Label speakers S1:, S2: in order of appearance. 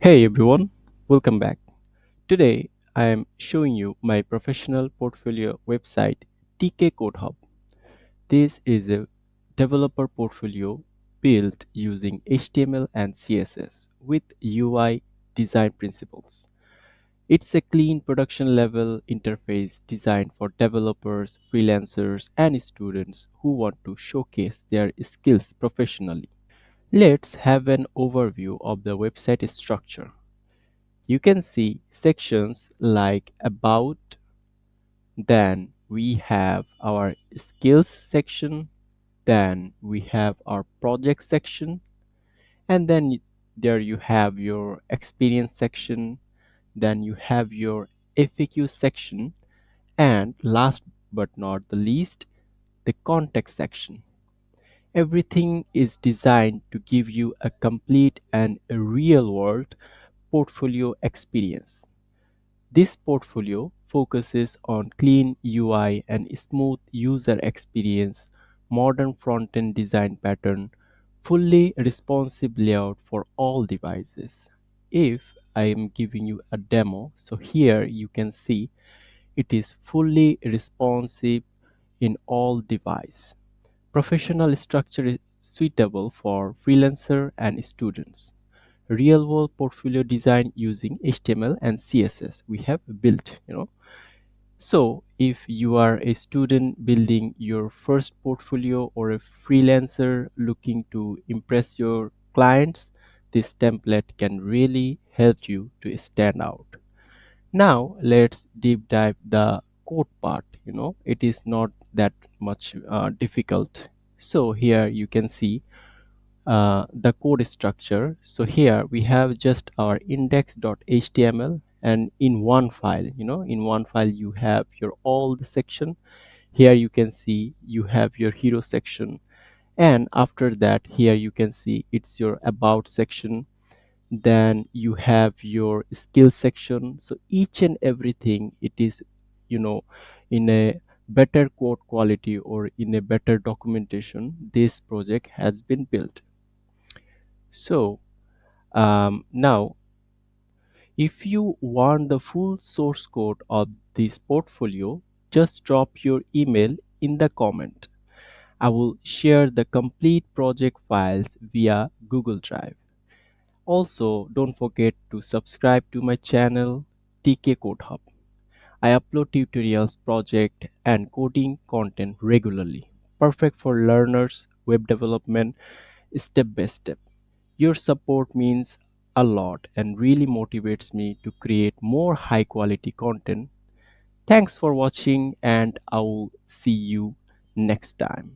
S1: Hey everyone, welcome back. Today I am showing you my professional portfolio website TK Code Hub. This is a developer portfolio built using HTML and CSS with UI design principles. It's a clean production level interface designed for developers, freelancers, and students who want to showcase their skills professionally. Let's have an overview of the website structure. You can see sections like About, then we have our Skills section, then we have our Project section, and then there you have your Experience section, then you have your FAQ section, and last but not the least, the Context section. Everything is designed to give you a complete and a real world portfolio experience. This portfolio focuses on clean UI and smooth user experience, modern front-end design pattern, fully responsive layout for all devices. If I am giving you a demo, so here you can see it is fully responsive in all device. Professional structure is suitable for freelancer and students. Real world portfolio design using HTML and CSS we have built. So if you are a student building your first portfolio or a freelancer looking to impress your clients, this template can really help you to stand out. Now let's deep dive the code part. It is not that much difficult. So here you can see the code structure. So here we have just our index.html, and in one file you have your all the section. Here you can see you have your hero section, and after that here you can see it's your about section. Then you have your skill section. So each and everything it is you know in a better code quality or in a better documentation this project has been built. So now, if you want the full source code of this portfolio, just drop your email in the comment. I will share the complete project files via Google Drive. Also, don't forget to subscribe to my channel TK Code Hub. I upload tutorials, project, and coding content regularly. Perfect for learners, web development, step by step. Your support means a lot and really motivates me to create more high quality content. Thanks for watching, and I will see you next time.